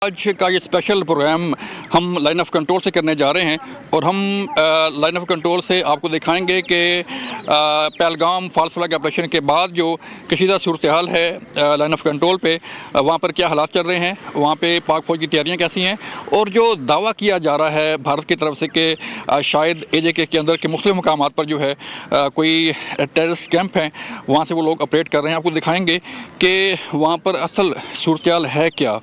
आज का ये स्पेशल प्रोग्राम हम लाइन ऑफ कंट्रोल से करने जा रहे हैं और हम लाइन ऑफ कंट्रोल से आपको दिखाएंगे कि पहलगाम फॉल्स फ्लैग ऑपरेशन के बाद जो कशीदा सूरत हाल है लाइन ऑफ कंट्रोल पे, वहाँ पर क्या हालात चल रहे हैं, वहाँ पे पाक फौज की तैयारियाँ कैसी हैं और जो दावा किया जा रहा है भारत की तरफ से कि शायद AJK के अंदर के मुख्तलिफ मकामात पर जो है कोई टेररिस्ट कैंप हैं, वहाँ से वो लोग ऑपरेट कर रहे हैं। आपको दिखाएंगे कि वहाँ पर असल सूरत हाल है क्या,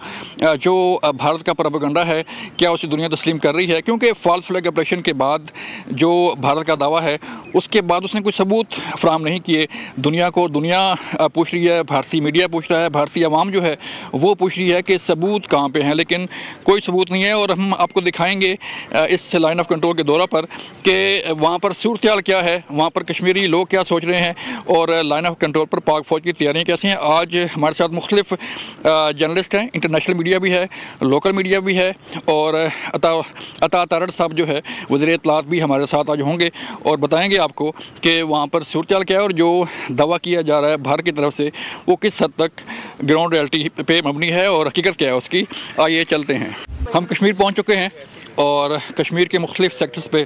जो भारत का प्रोपेगेंडा है क्या उसे दुनिया तस्लीम कर रही है, क्योंकि फॉल्स फ्लैग ऑपरेशन के बाद जो भारत का दावा है उसके बाद उसने कोई सबूत फराहम नहीं किए दुनिया को। दुनिया पूछ रही है, भारतीय मीडिया पूछ रहा है, भारतीय अवाम जो है वो पूछ रही है कि सबूत कहाँ पे हैं, लेकिन कोई सबूत नहीं है। और हम आपको दिखाएंगे इस लाइन ऑफ कंट्रोल के दौरा पर कि वहाँ पर सूरत हाल क्या है, वहाँ पर कश्मीरी लोग क्या सोच रहे हैं और लाइन ऑफ कंट्रोल पर पाक फौज की तैयारियाँ कैसी हैं। आज हमारे साथ मुख्तलिफ जर्नलिस्ट हैं, इंटरनेशनल मीडिया भी है, लोकल मीडिया भी है और अता तारड़ साहब जो है वज़ीर इत्तलात भी हमारे साथ आज होंगे और बताएंगे आपको कि वहाँ पर सूरत हाल क्या है और जो दावा किया जा रहा है भारत की तरफ से वो किस हद तक ग्राउंड रियलिटी पे मबनी है और हकीकत क्या है उसकी। आइए चलते हैं। हम कश्मीर पहुँच चुके हैं और कश्मीर के मुख्तलिफ सेक्टर्स पे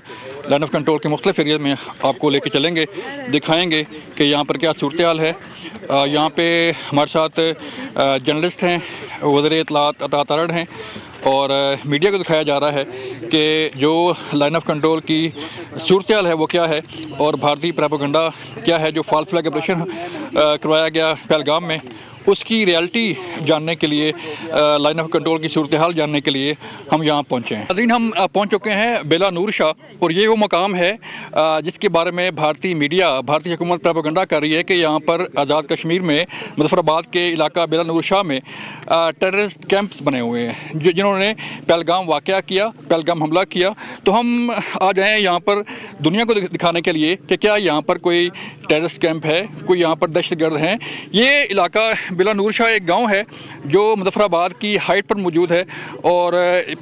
लाइन ऑफ कंट्रोल के मुख्तलिफ एरिया में आपको लेके चलेंगे, दिखाएंगे कि यहाँ पर क्या सूरत हाल है। यहाँ पे हमारे साथ जर्नलिस्ट हैं, वज़ीर इत्तलात अता तारड़ हैं और मीडिया को दिखाया जा रहा है कि जो लाइन ऑफ कंट्रोल की सूरत हाल है वो क्या है और भारतीय प्रोपेगेंडा क्या है। जो फॉल्स फ्लैग ऑपरेशन करवाया गया पहलगाम में उसकी रियलिटी जानने के लिए, लाइन ऑफ कंट्रोल की सूरत हाल जानने के लिए हम यहाँ पहुँचे हैं। नाज़रीन, हम पहुँच चुके हैं बेला नूर शाह और ये वो मकाम है जिसके बारे में भारतीय मीडिया, भारतीय हुकूमत प्रोपेगेंडा कर रही है कि यहाँ पर आज़ाद कश्मीर में मुज़फ़्फ़राबाद के इलाका बेला नूर शाह में टेररिस्ट कैंप्स बने हुए हैं जिन्होंने पहलगाम वाक़या किया, पहलगाम हमला किया। तो हम आ जाएँ यहाँ पर दुनिया को दिखाने के लिए कि क्या यहाँ पर कोई टेररिस्ट कैंप है, कोई यहाँ पर दहशतगर्द हैं। ये इलाका बेला नूर शाह एक गांव है जो मुज़फ़्फ़राबाद की हाइट पर मौजूद है और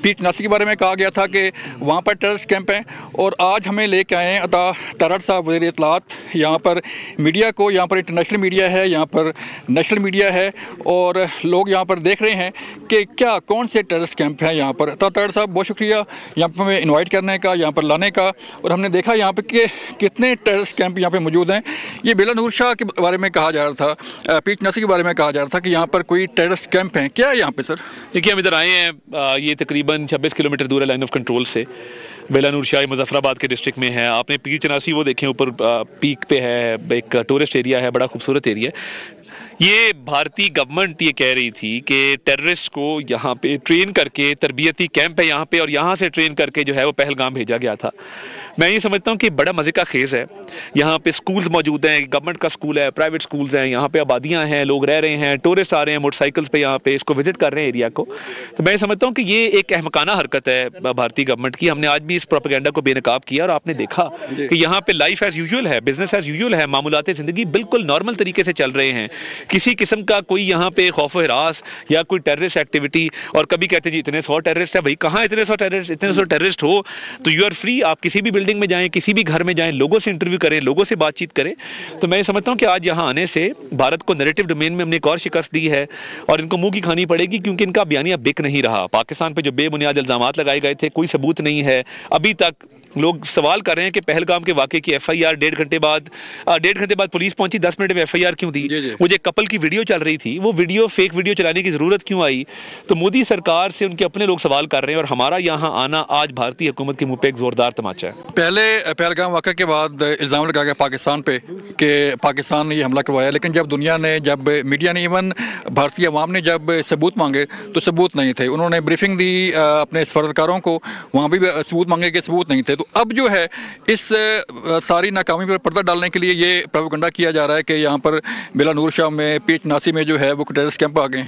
पीर चनासी के बारे में कहा गया था कि वहाँ पर टेररिस्ट कैंप हैं। और आज हमें लेके आए हैं अता तारड़ साहब वज़ीर इत्तलात यहाँ पर मीडिया को। यहाँ पर इंटरनेशनल मीडिया है, यहाँ पर नेशनल मीडिया है और लोग यहाँ पर देख रहे हैं कि क्या कौन से टेररिस्ट कैंप हैं यहाँ पर। अता तारड़ साहब, बहुत शुक्रिया यहाँ पर हमें इन्वाइट करने का, यहाँ पर लाने का। और हमने देखा यहाँ पर कि कितने टेररिस्ट कैंप यहाँ पर मौजूद हैं। ये बेला नूर शाह के बारे में कहा जा रहा था, पीर चनासी के बारे में कहा जा रहा था कि यहाँ पर कोई टेररिस्ट कैंप हैं, क्या है यहाँ पे सर? देखिए, हम इधर आए हैं, ये तकरीबन 26 किलोमीटर दूर है लाइन ऑफ कंट्रोल से। बेला नूर शाह मुज़फ़्फ़राबाद के डिस्ट्रिक्ट में है। आपने पीर चनासी वो देखें ऊपर पीक पे है, एक टूरिस्ट एरिया है, बड़ा खूबसूरत एरिया। ये भारतीय गवर्नमेंट ये कह रही थी कि टेररिस्ट को यहाँ पे ट्रेन करके, तरबियती कैंप है यहाँ पे और यहाँ से ट्रेन करके जो है वो पहलगाम भेजा गया था। मैं ये समझता हूँ कि बड़ा मज़े का खेज़ है। यहाँ पे स्कूल्स मौजूद हैं, गवर्नमेंट का स्कूल है, प्राइवेट स्कूल्स हैं, यहाँ पे आबादियाँ हैं, लोग रह रहे हैं, टूरिस्ट आ रहे हैं मोटरसाइकिल्स पे यहाँ पे इसको विजिट कर रहे हैं एरिया को। तो मैं समझता हूँ कि ये एक अहमकाना हरकत है भारतीय गवर्नमेंट की। हमने आज भी इस प्रोपेगेंडा को बेनकाब किया और आपने देखा कि यहाँ पे लाइफ एज़ यूजुअल है, बिजनेस एज़ यूजुअल है, मामूलात ज़िंदगी बिल्कुल नॉर्मल तरीके से चल रहे हैं। किसी किस्म का कोई यहाँ पे खौफ हिरास या कोई टेररिस्ट एक्टिविटी। और कभी कहते जी इतने 100 टेररिस्ट है, भाई कहाँ इतने 100 टेररिस्ट? इतने 100 टेररिस्ट हो तो यू आर फ्री, आप किसी भी बिल्डिंग में जाएं, किसी भी घर में जाएं, लोगों से इंटरव्यू करें, लोगों से बातचीत करें। तो मैं समझता हूं कि आज यहां आने से भारत को नैरेटिव डोमेन में हमने एक और शिकस्त दी है और इनको मुंह की खानी पड़ेगी, क्योंकि इनका बयानिया बिक नहीं रहा। पाकिस्तान पे जो बेबुनियाद इल्जामात लगाए गए थे, कोई सबूत नहीं है अभी तक। लोग सवाल कर रहे हैं कि पहलगाम के वाक़े की FIR 1.5 घंटे बाद पुलिस पहुंची, 10 मिनट में FIR क्यों दी? वो जो कपल की वीडियो चल रही थी, वो वीडियो फेक वीडियो चलाने की ज़रूरत क्यों आई? तो मोदी सरकार से उनके अपने लोग सवाल कर रहे हैं और हमारा यहाँ आना आज भारतीय हुकूमत के मुँह पे एक ज़ोरदार तमाचा है। पहले पहलगाम वाक़े के बाद इल्ज़ाम लगाया गया पाकिस्तान पे कि पाकिस्तान ने ये हमला करवाया, लेकिन जब दुनिया ने, जब मीडिया ने, इवन भारतीय अवाम ने जब सबूत मांगे तो सबूत नहीं थे। उन्होंने ब्रीफिंग दी अपने सफरतकारों को, वहाँ भी सबूत मांगे कि सबूत नहीं थे। तो अब जो है इस सारी नाकामी पर पर्दा डालने के लिए ये प्रोपेगेंडा किया जा रहा है कि यहाँ पर बेला नूर शाह में, पीर चनासी में जो है वो टेररिस्ट कैंप आ गए।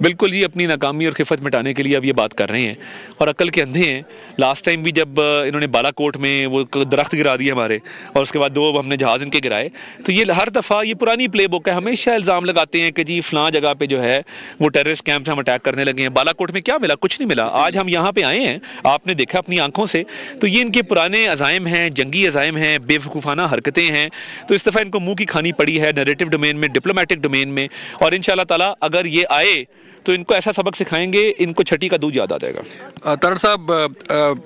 बिल्कुल, ये अपनी नाकामी और खिफत मिटाने के लिए अब ये बात कर रहे हैं और अकल के अंधे हैं। लास्ट टाइम भी जब इन्होंने बालाकोट में वो दरख्त गिरा दिए हमारे और उसके बाद 2 हमने जहाज़ इनके गिराए, तो ये हर दफ़ा ये पुरानी प्ले बुक है। हमेशा इल्ज़ाम लगाते हैं कि जी फ़लाँ जगह पे जो है वो टेररिस्ट कैंप हम अटैक करने लगे हैं। बालाकोट में क्या मिला? कुछ नहीं मिला। आज हम यहाँ पे आए हैं, आपने देखा अपनी आंखों से, तो ये इनके पुराने अज़ाइम हैं, जंगी अज़ाइम हैं, बेवकूफ़ाना हरकतें हैं। तो इस दफ़ा इनको मुँह की खानी पड़ी है नैरेटिव डोमेन में, डिप्लोमेटिक डोमेन में। और इंशाअल्लाह ताला अगर ये आए तो इनको ऐसा सबक सिखाएंगे, इनको छठी का दूध याद आ जाएगा। तारड़ साहब,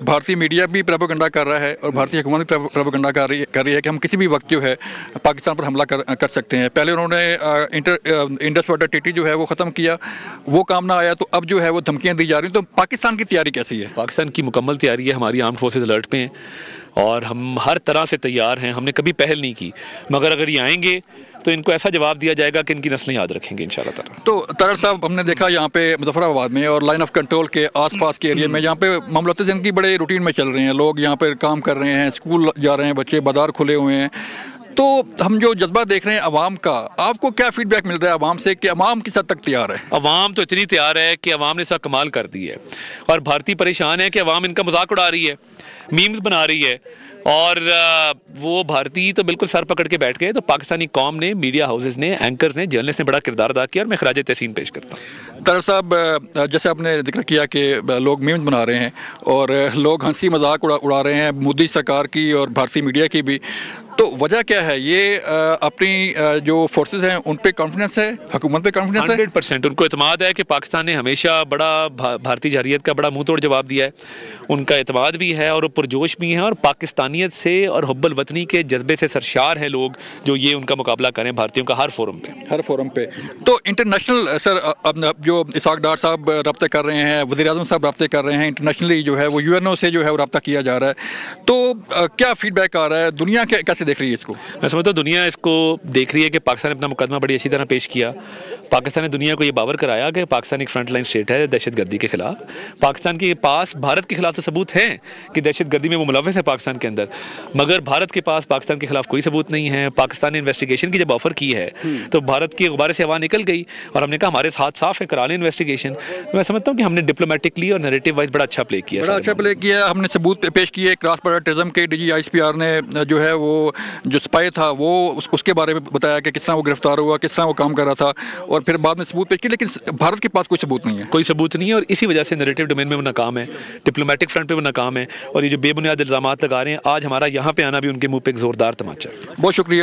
भारतीय मीडिया भी प्रोपेगेंडा कर रहा है और भारतीय हुकूमत भी प्रोपेगेंडा कर रही है कि हम किसी भी वक्त जो है पाकिस्तान पर हमला कर सकते हैं। पहले उन्होंने इंडस वाटर ट्रीटी जो है वो ख़त्म किया, वो काम ना आया, तो अब जो है वो धमकियाँ दी जा रही हैं। तो पाकिस्तान की तैयारी कैसी है? पाकिस्तान की मुकम्मल तैयारी है, हमारी आर्म्ड फोर्सेज अलर्ट पे हैं और हम हर तरह से तैयार हैं। हमने कभी पहल नहीं की, मगर अगर ये आएंगे तो इनको ऐसा जवाब दिया जाएगा कि इनकी नस्लें याद रखेंगे इंशाल्लाह ताला। तो तारड़ साहब, हमने देखा यहाँ पे मुजफ्फराबाद में और लाइन ऑफ कंट्रोल के आसपास के एरिया में, यहाँ पे मामलात ज़िंदगी बड़े रूटीन में चल रहे हैं, लोग यहाँ पे काम कर रहे हैं, स्कूल जा रहे हैं, बच्चे बाजार खुले हुए हैं। तो हम जो जज्बा देख रहे हैं अवाम का, आपको क्या फीडबैक मिल रहा है अवाम से कि अवाम किस हद तक तैयार है? अवाम तो इतनी तैयार है कि अवाम ने सब कमाल कर दी है और भारतीय परेशान है कि अवाम इनका मजाक उड़ा रही है, मीम्स बना रही है और वो भारतीय तो बिल्कुल सर पकड़ के बैठ गए। तो पाकिस्तानी कौम ने, मीडिया हाउसेस ने, एंकर ने, जर्नलिस्ट ने बड़ा किरदार अदा किया और मैं खराज तहसीन पेश करता हूँ। तारड़ साहब, जैसे आपने जिक्र किया कि लोग मीम्स बना रहे हैं और लोग हंसी मजाक उड़ा रहे हैं मोदी सरकार की और भारतीय मीडिया की भी, तो वजह क्या है? ये अपनी जो फोर्सेस हैं उन पे कॉन्फिडेंस है, हुकूमत पे कॉन्फिडेंस है? 100% उनको एतमाद है कि पाकिस्तान ने हमेशा बड़ा भारतीय जहरियत का बड़ा मुंह तोड़ जवाब दिया है। उनका एतमाद भी है और पुरजोश भी हैं और पाकिस्तानियत से और हुब्बुल वतनी के जज्बे से सरशार हैं लोग जो ये उनका मुकाबला करें भारतीयों का हर फोरम पे। तो इंटरनेशनल सर, अब जो इसाक डार साहब रब्ते कर रहे हैं, वज़ीर आज़म साहब रब्ते कर रहे हैं, इंटरनेशनली जो है वो UNO से जो है वो रब्ता किया जा रहा है, तो क्या फीडबैक आ रहा है? दुनिया कैसे देख रही है इसको? मैं समझता हूँ दुनिया इसको देख रही है कि पाकिस्तान ने अपना मुकदमा बड़ी अच्छी तरह पेश किया। पाकिस्तान ने दुनिया को ये बावर कराया कि पाकिस्तान एक फ्रंट लाइन स्टेट है दहशतगर्दी के खिलाफ। पाकिस्तान के पास भारत के खिलाफ तो सबूत हैं कि दहशतगर्दी में वो मुलव्वस है पाकिस्तान के अंदर, मगर भारत के पास पाकिस्तान के खिलाफ कोई सबूत नहीं है। पाकिस्तान ने इन्वेस्टिगेशन की जब ऑफर की है तो भारत के गुब्बारे से हवा निकल गई और हमने कहा हमारे हाथ साफ है, करा लें इन्वेस्टिगेशन। तो मैं समझता हूँ कि हमने डिप्लोमेटिकली और नैरेटिव वाइज बड़ा अच्छा प्ले किया, हमने सबूत पेश किए। क्रॉस बॉर्डर टेररिज्म के DG ISPR ने जो है वो जो स्पाई था वो उसके बारे में बताया कि किस तरह वो गिरफ्तार हुआ, किस तरह वो काम कर रहा था, और फिर बाद में सबूत पेश किए। लेकिन भारत के पास कोई सबूत नहीं है, और इसी वजह से नैरेटिव डोमेन में वो नाकाम है, डिप्लोमेटिक फ्रंट पे वो नाकाम है और ये जो बेबुनियाद इल्जामात लगा रहे हैं, आज हमारा यहाँ पे आना भी उनके मुंह पे एक जोरदार तमाचा है। बहुत शुक्रिया।